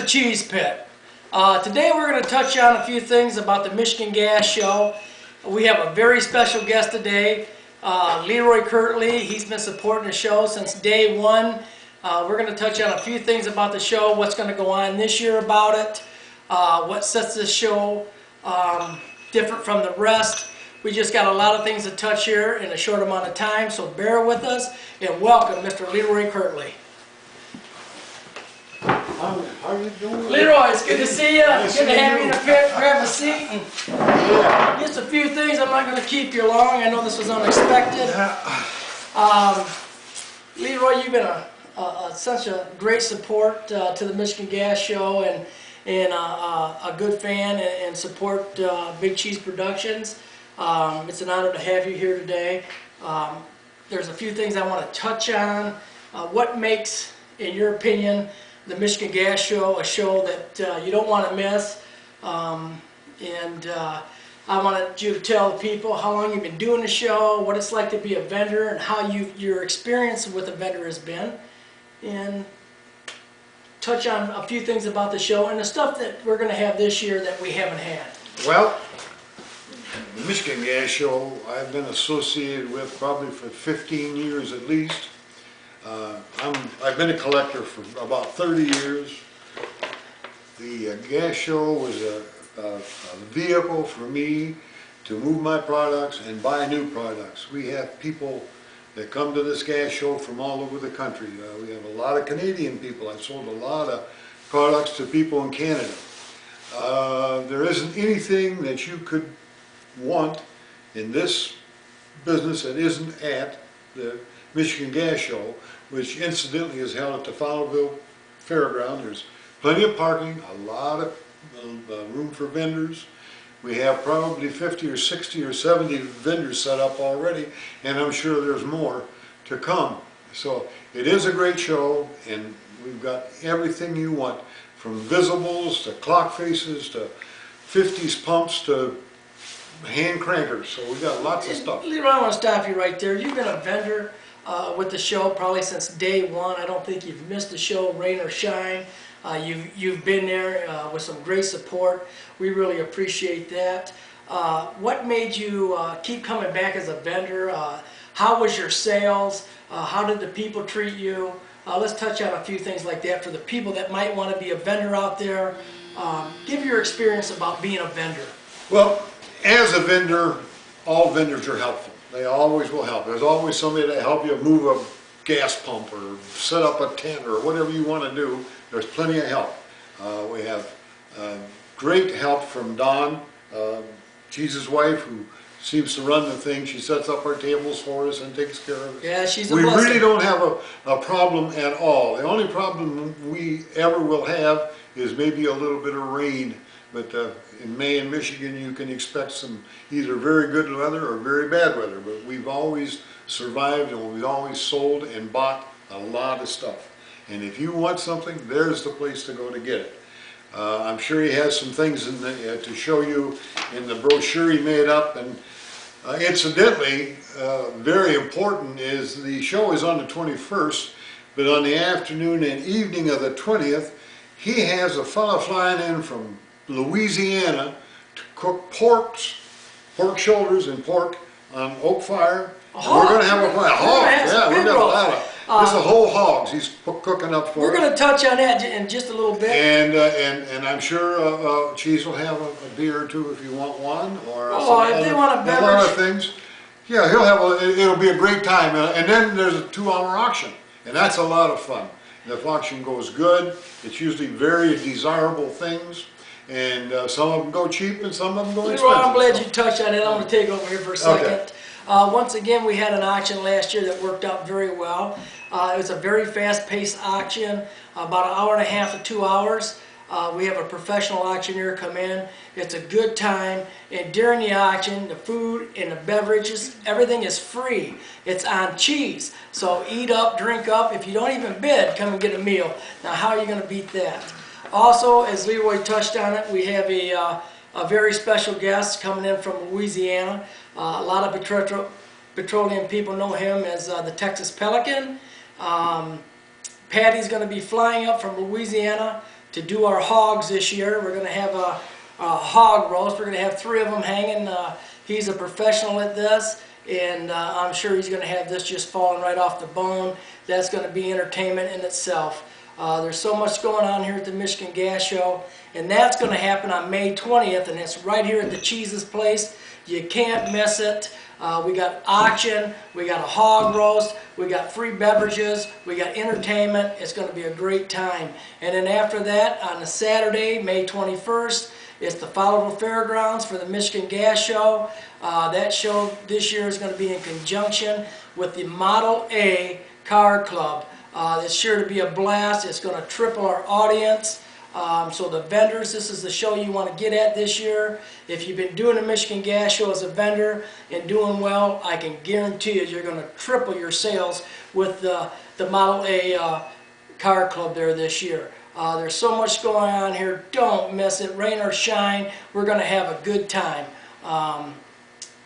Cheese Pit. Today we're going to touch on a few things about the Michigan Gas Show. We have a very special guest today, Leroy Kirtley. He's been supporting the show since day one. We're going to touch on a few things about the show, what's going to go on this year about it, what sets this show different from the rest. We just got a lot of things to touch here in a short amount of time, so bear with us and welcome Mr. Leroy Kirtley. How are you doing? Leroy, it's good to see you. Nice Good to to have meet you in you. the pit. Grab a seat. And Yeah. just a few things. I'm not going to keep you long. I know this was unexpected. Leroy, you've been such a great support to the Michigan Gas Show and a good fan and support Big Cheese Productions. It's an honor to have you here today. There's a few things I want to touch on. What makes, in your opinion, the Michigan Gas Show a show that you don't want to miss? I wanted you to tell the people how long you've been doing the show, what it's like to be a vendor, and how your experience with a vendor has been, and touch on a few things about the show and the stuff that we're going to have this year that we haven't had. Well, the Michigan Gas Show I've been associated with probably for 15 years at least. I've been a collector for about 30 years. The gas show was a vehicle for me to move my products and buy new products. We have people that come to this gas show from all over the country. We have a lot of Canadian people. I've sold a lot of products to people in Canada. There isn't anything that you could want in this business that isn't at the Michigan Gas Show, which incidentally is held at the Fowlerville Fairground. There's plenty of parking, a lot of room for vendors. We have probably 50 or 60 or 70 vendors set up already, and I'm sure there's more to come. So it is a great show, and we've got everything you want, from visibles to clock faces to 50s pumps to hand crankers. So we got lots of stuff. Leroy, I want to stop you right there. You've been a vendor with the show probably since day one. I don't think you've missed the show, rain or shine. You've been there with some great support. We really appreciate that. What made you keep coming back as a vendor? How was your sales? How did the people treat you? Let's touch on a few things like that for the people that might want to be a vendor out there. Give your experience about being a vendor. Well, as a vendor, all vendors are helpful. They always will help. There's always somebody to help you move a gas pump or set up a tent or whatever you want to do. There's plenty of help. We have great help from Dawn, Jesus' wife, who seems to run the thing. She sets up our tables for us and takes care of it. Yeah, she's a We blessing. really don't have a problem at all. The only problem we ever will have is maybe a little bit of rain. But in May in Michigan, you can expect some either very good weather or very bad weather. But we've always survived, and we've always sold and bought a lot of stuff. And if you want something, there's the place to go to get it. I'm sure he has some things to show you in the brochure he made up. And incidentally, very important is the show is on the 21st, but on the afternoon and evening of the 20th, he has a fellow flying in from Louisiana to cook pork shoulders and pork on oak fire. We're going to have a hog. Yeah, we're going to have a lot of. This is whole hogs he's cooking up for us. We're going to touch on that in just a little bit. And I'm sure Cheese will have a beer or two if you want one, or if they want a beverage. lot of things. Yeah, he'll have. It'll be a great time, and then there's a 2-hour auction, and that's a lot of fun. And if auction goes good, it's usually very desirable things. And some of them go cheap and some of them go expensive. I'm glad you touched on it. I'm going to take over here for a second. Okay. Once again, we had an auction last year that worked out very well. It was a very fast-paced auction, about an hour and a half to 2 hours. We have a professional auctioneer come in. It's a good time. And during the auction, the food and the beverages, everything is free. It's on Cheese. So eat up, drink up. If you don't even bid, come and get a meal. Now, how are you going to beat that? Also, as Leroy touched on it, we have a very special guest coming in from Louisiana. A lot of petroleum people know him as the Texas Pelican. Patty's going to be flying up from Louisiana to to do our hogs this year. We're going to have a hog roast. We're going to have 3 of them hanging. He's a professional at this, and I'm sure he's going to have this just falling right off the bone. That's going to be entertainment in itself. There's so much going on here at the Michigan Gas Show, and that's going to happen on May 20th, and it's right here at the Cheese's place. You can't miss it. We got auction, we got a hog roast, we got free beverages, we got entertainment. It's going to be a great time. And then after that, on the Saturday, May 21st, it's the Fowlerville Fairgrounds for the Michigan Gas Show. That show this year is going to be in conjunction with the Model A Car Club. It's sure to be a blast. It's going to triple our audience. So the vendors, this is the show you want to get at this year. If you've been doing the Michigan Gas Show as a vendor and doing well, I can guarantee you you're going to triple your sales with the Model A Car Club there this year. There's so much going on here. Don't miss it. Rain or shine, we're going to have a good time.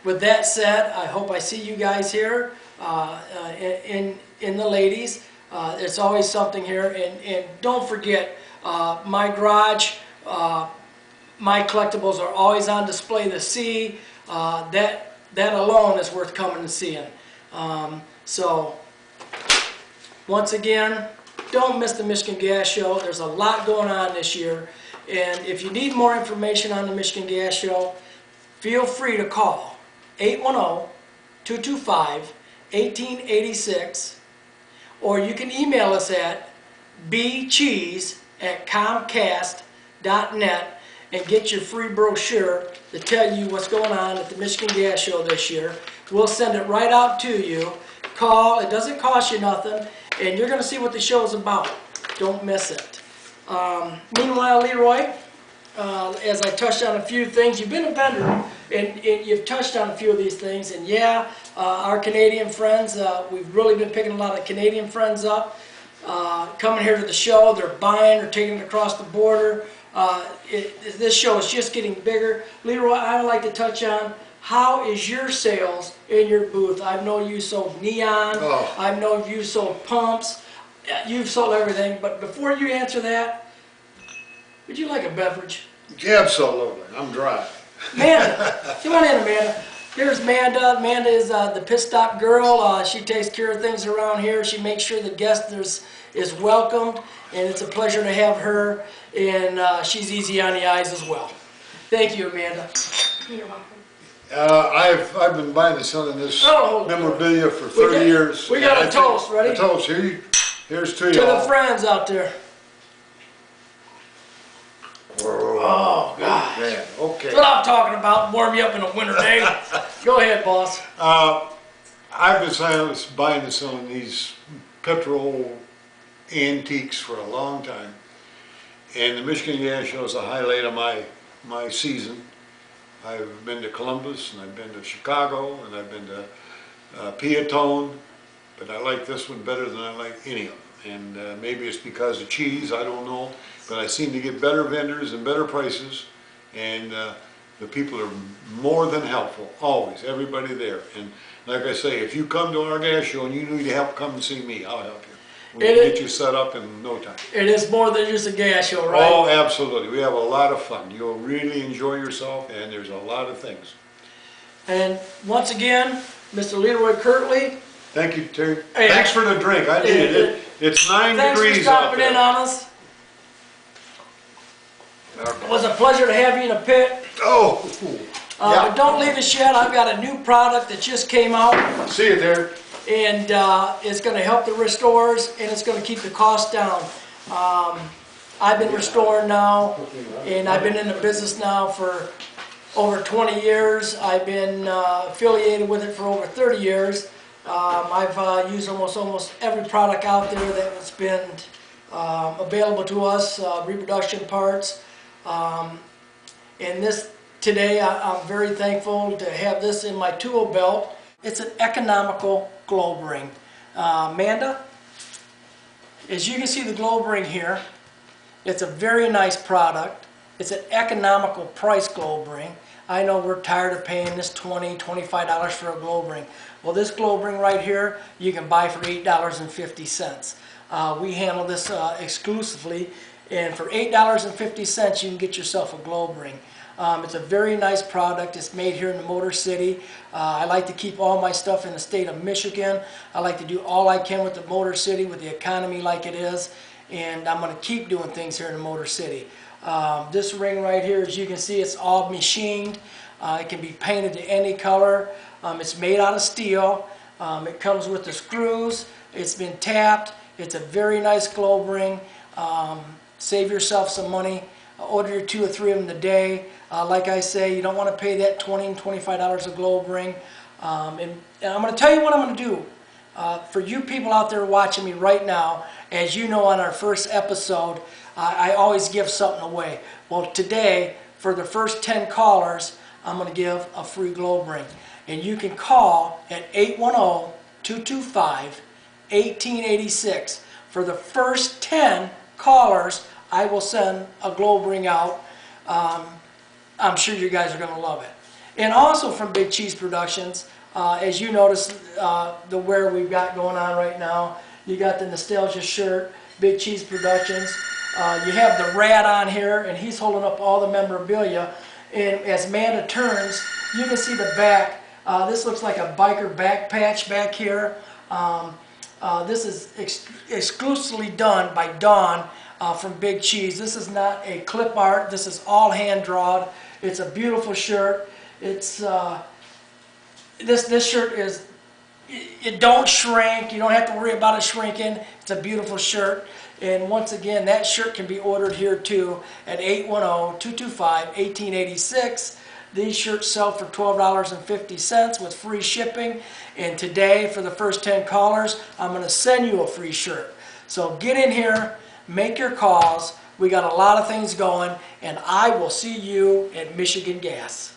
With that said, I hope I see you guys here in the ladies. It's always something here. And don't forget, my garage, my collectibles are always on display to see. That alone is worth coming and seeing. So, once again, don't miss the Michigan Gas Show. There's a lot going on this year. And if you need more information on the Michigan Gas Show, feel free to call 810-225-1886, or you can email us at bcheese@comcast.net and get your free brochure to tell you what's going on at the Michigan Gas Show this year. We'll send it right out to you. Call, it doesn't cost you nothing, and you're going to see what the show's about. Don't miss it. Meanwhile, Leroy, as I touched on a few things, you've been a vendor, and you've touched on a few of these things, and yeah, our Canadian friends, we've really been picking a lot of Canadian friends up, coming here to the show. They're buying, they're taking it across the border. This show is just getting bigger. Leroy, I would like to touch on, how is your sales in your booth? I know you sold neon, I know you sold pumps, you've sold everything, but before you answer that, would you like a beverage? Absolutely, I'm dry. Amanda, come on in, Amanda. Here's Amanda. Amanda is the pit stop girl. She takes care of things around here. She makes sure the guest is welcomed, and it's a pleasure to have her, and she's easy on the eyes as well. Thank you, Amanda. You're welcome. I've been buying and selling this memorabilia for 30 years. We got a toast, ready? A toast. Here's to To y'all. the friends out there. Oh, God. Man, okay. That's what I'm talking about. Warm you up in a winter day. Go ahead, boss. I've been buying and selling these petrol antiques for a long time. And the Michigan Gas Show is a highlight of my season. I've been to Columbus, and I've been to Chicago, and I've been to Peatone, but I like this one better than I like any of them. And maybe it's because of cheese, I don't know, but I seem to get better vendors and better prices, and the people are more than helpful, always, everybody there. And like I say, if you come to our gas show and you need help, come and see me, I'll help you. We'll get you set up in no time. It is more than just a gas show, right? Oh, absolutely. We have a lot of fun. You'll really enjoy yourself, and there's a lot of things. And once again, Mr. Leroy Kirtley. Thank you, Terry. Hey, thanks for the drink. I needed it. It's 9 degrees out there. Thanks for stopping in on us. It was a pleasure to have you in the pit. Oh, But don't leave us yet. I've got a new product that just came out. See you there. And it's going to help the restorers, and it's going to keep the cost down. I've been restoring now, and I've been in the business now for over 20 years. I've been affiliated with it for over 30 years. I've used almost every product out there that's been available to us, reproduction parts. And this today, I'm very thankful to have this in my tool belt. It's an economical globe ring. Amanda, as you can see the globe ring here, it's a very nice product. It's an economical price globe ring. I know we're tired of paying this $20, $25 for a globe ring. Well, this globe ring right here, you can buy for $8.50. We handle this exclusively, And for $8.50, you can get yourself a globe ring. It's a very nice product. It's made here in the Motor City. I like to keep all my stuff in the state of Michigan. I like to do all I can with the Motor City, with the economy like it is. And I'm going to keep doing things here in the Motor City. This ring right here, as you can see, it's all machined. It can be painted to any color. It's made out of steel. It comes with the screws. It's been tapped. It's a very nice globe ring. Save yourself some money. Order your 2 or 3 of them today. Like I say, you don't want to pay that $20 and $25 a globe ring. And I'm going to tell you what I'm going to do. For you people out there watching me right now, as you know on our first episode, I always give something away. Well, today, for the first 10 callers, I'm going to give a free globe ring. And you can call at 810-225-1886. For the first 10 callers, I will send a globe ring out. I'm sure you guys are going to love it. And also from Big Cheese Productions, as you notice the wear we've got going on right now, you got the Nostalgia shirt, Big Cheese Productions. You have the rat on here, and he's holding up all the memorabilia. And as Amanda turns, you can see the back. This looks like a biker back patch back here. This is exclusively done by Dawn from Big Cheese. This is not a clip art. This is all hand drawn. It's a beautiful shirt. It's this shirt is, it don't shrink. You don't have to worry about it shrinking. It's a beautiful shirt. And once again, that shirt can be ordered here too at 810-225-1886. These shirts sell for $12.50 with free shipping. And today, for the first 10 callers, I'm going to send you a free shirt. So get in here, make your calls. We got a lot of things going, and I will see you at Michigan Gas.